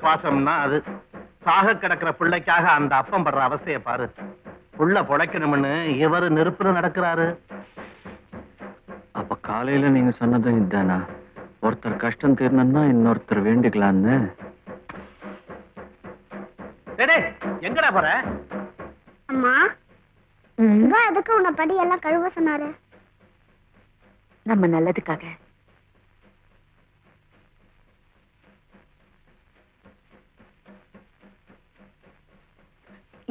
பாசம்னா அது. சாக கிடக்கிற பிள்ளைக்காக அந்த அப்பம் படுற அவஸ்தைய பாரு. புள்ள பொழைக்கணும்னு இவரு நெருப்புல நடக்கிறாரு. அப்ப காலையில நீங்க சொன்னதும் இதுதானா? ஒருத்தர் கஷ்டம் தீரணும்னா இன்னொருத்தர் வேண்டிக்கலான்னு. எங்கடா போற? அம்மா எதுக்கு உன்னை படி எல்லாம் கழுவ சொன்னாரு? நம்ம நல்லதுக்காக.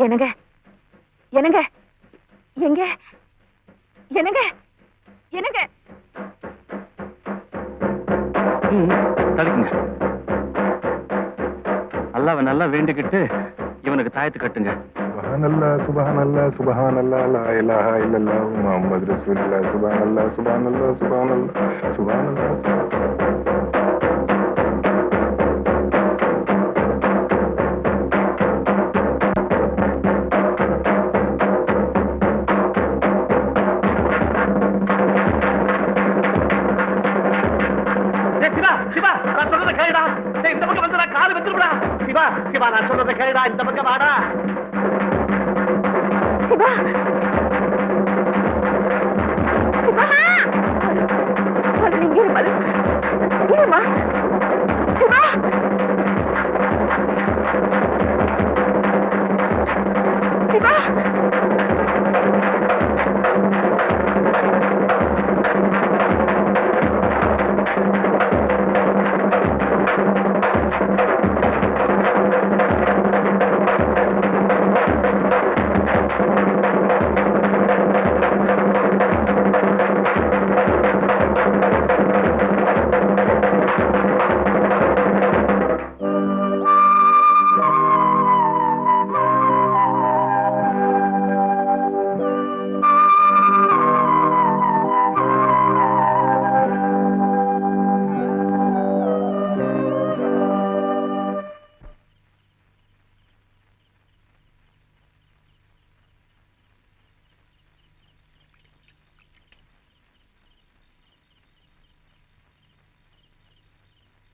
என்னங்க என்னங்க எங்க என்னங்க என்னங்க தடுக்குங்க. அல்லாவை நல்லா வேண்டிக்கிட்டு இவனுக்கு தாயத்து கட்டுங்க. சுபஹானல்லாஹ் சுபஹானல்லாஹ் சுபஹானல்லாஹ் லா இலாஹா இல்லல்லாஹ் முஹம்மது ரசூலுல்லாஹ் சுபஹானல்லாஹ் சுபஹானல்லாஹ் சுபஹானல்லாஹ் சுபஹானல்லாஹ். சிவா நான் சொல்றத கேளுடா. இந்த பக்கம் வந்து காலு வெத்துடுடா. சிவா சிவா நான் சொல்றத கேளுடா. இந்த பக்கம் வாடா. சிவா சிவா நீங்க இருமா சிவா சிவா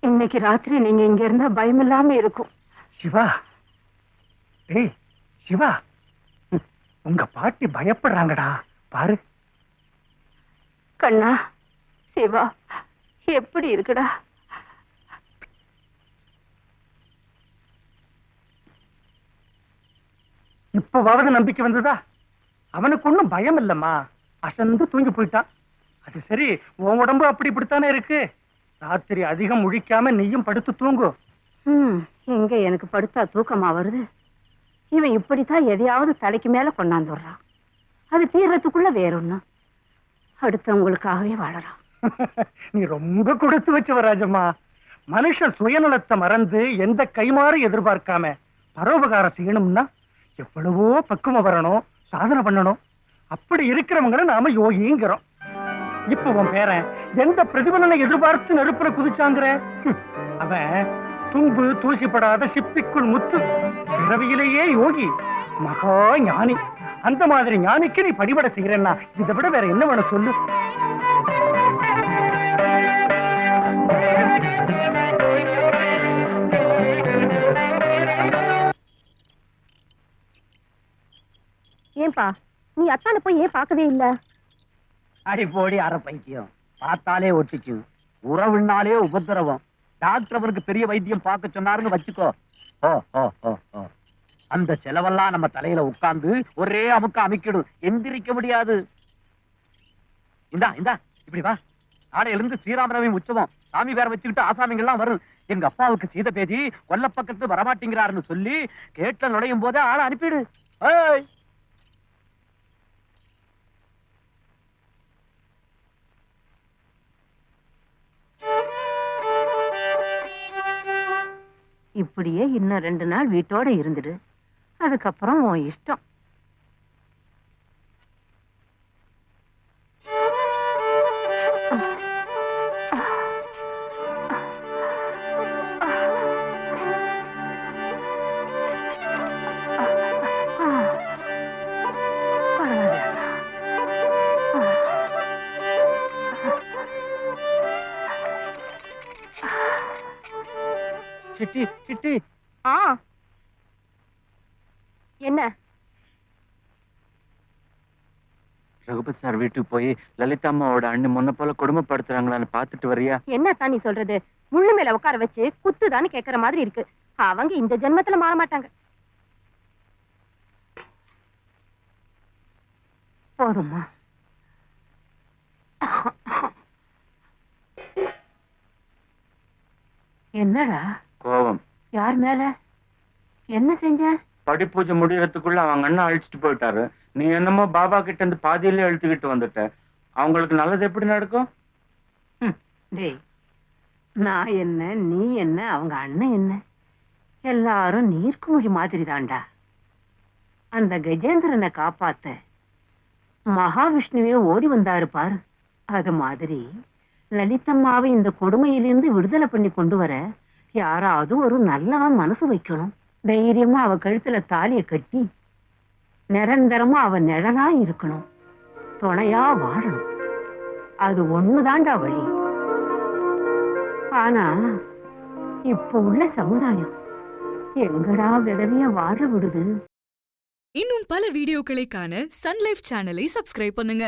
இன்னைக்கு ராத்திரி நீங்க இங்க இருந்தா பயம் இல்லாம இருக்கும். சிவா ஏய் சிவா உங்க பாட்டி பயப்படுறாங்கடா பாரு. கண்ணா சிவா எப்படி இருக்குடா? இப்பவாவது நம்பிக்கை வந்ததா? அவனுக்கு ஒண்ணும் பயம் இல்லம்மா. அசந்து தூங்கி போயிட்டான். அது சரி, உன் உடம்பு அப்படி இப்படித்தானே இருக்கு. ராத்திரி அதிகம் முழிக்காம நீயும் படுத்து தூங்கு. எங்க எனக்கு படுத்தா தூக்கமா வருது? இவன் இப்படித்தான் எதையாவது தலைக்கு மேல கொண்டாந்து விடுறான். அது தீர்றதுக்குள்ள வேறொன்னு. அடுத்தவங்களுக்காகவே வாழறான். நீ ரொம்ப கொடுத்து வச்சவ ராஜம்மா. மனுஷன் சுயநலத்தை மறந்து எந்த கைமாறு எதிர்பார்க்காம பரோபகாரம் செய்யணும்னா எவ்வளவோ பக்குவம் வரணும், சாதனை பண்ணணும். அப்படி இருக்கிறவங்களை நாம யோகிங்கிறோம். இப்ப உன் பேரன் எந்த பிரதிபலனை எதிர்பார்த்து நெருப்புல குதிச்சாங்கிற? அவன் தும்பு தூசிப்படாத சிப்பிக்குள் முத்து. பிறவியிலேயே யோகி, மகா ஞானி. அந்த மாதிரி ஞானிக்கு நீ படிபட செய்யறேன்னா இதை விட வேற என்ன வேணும் சொல்லு? ஏன்பா நீ அத்தான போய் ஏன் பார்க்கவே இல்ல? அடி போடி அரை பைத்தியம். பார்த்தாலே ஒட்டிக்கும், உறவுனாலே உபத்திரவம். டாக்டர் அவருக்கு பெரிய வைத்தியம் பார்க்க சொன்னாருன்னு வச்சுக்கோ. ஓ ஓ ஓ ஓ அந்த செலவெல்லாம் நம்ம தலையில உட்கார்ந்து ஒரே அமுக்க அமைக்கிடும். எந்திரிக்க முடியாது. இந்தா இந்தா இப்படி வா. நாளையில இருந்து ஸ்ரீராமநவமி உற்சவம். சாமி வேற வச்சுக்கிட்டு ஆசாமிகள் எல்லாம் வரும். எங்க அப்பாவுக்கு சீத பேதி கொல்ல பக்கத்து வரமாட்டேங்கிறாருன்னு சொல்லி கேட்ல நுழையும் போதே ஆளை அனுப்பிடு. ஏய் இப்படியே இன்னும் 2 நாள் வீட்டோட இருந்துடு. அதுக்கப்புறம் உன் இஷ்டம். சிட்டி சிட்டி ஆ என்ன? ரகுபத் சார் வீட்டுக்கு போய் லலிதா அம்மாவோட அண்ணன் முன்ன போல கொடுமைப்படுத்துறாங்களான்னு பாத்துட்டு வரியா? என்னத்தான் நீ சொல்றது? முள்ளு மேல உட்கார வச்சு குத்துதான்னு கேக்குற மாதிரி இருக்கு. அவங்க இந்த ஜென்மத்துல மாற மாட்டாங்க. போதும்மா. என்னடா கோபம். யார் மேல? என்ன செஞ்ச? படி பூஜை முடியறதுக்குள்ள அவங்க அண்ணன் அழிச்சிட்டு போயிட்டாரு. நீ என்னமோ பாபா கிட்ட இருந்து பாதியிலே அழுத்துக்கிட்டு வந்துட்ட. அவங்களுக்கு நல்லது எப்படி நடக்கும்? டேய், நான் என்ன, நீ என்ன, அவங்க அண்ணன் என்ன, எல்லாரும் நீர்க்குமிழி மாதிரி தான்டா. அந்த கஜேந்திரனை காப்பாத்த மகாவிஷ்ணுவே ஓடி வந்தாரு பாரு. அது மாதிரி லலிதம்மாவை இந்த கொடுமையிலிருந்து விடுதலை பண்ணி கொண்டு வர யாராவது ஒரு நல்லவன் மனசு வைக்கணும். தைரியமா அவ கழுத்துல தாலியை கட்டி நிரந்தரமா அவ நிழலா இருக்கணும், துணையா வாழணும். அது ஒண்ணுதான்டா வழி. ஆனா இப்ப உள்ள சமுதாயம் எங்கடா விதவிய வாழ விடுது? இன்னும் பல வீடியோக்களை காண சன் லைஃப் சேனலை சப்ஸ்கிரைப் பண்ணுங்க.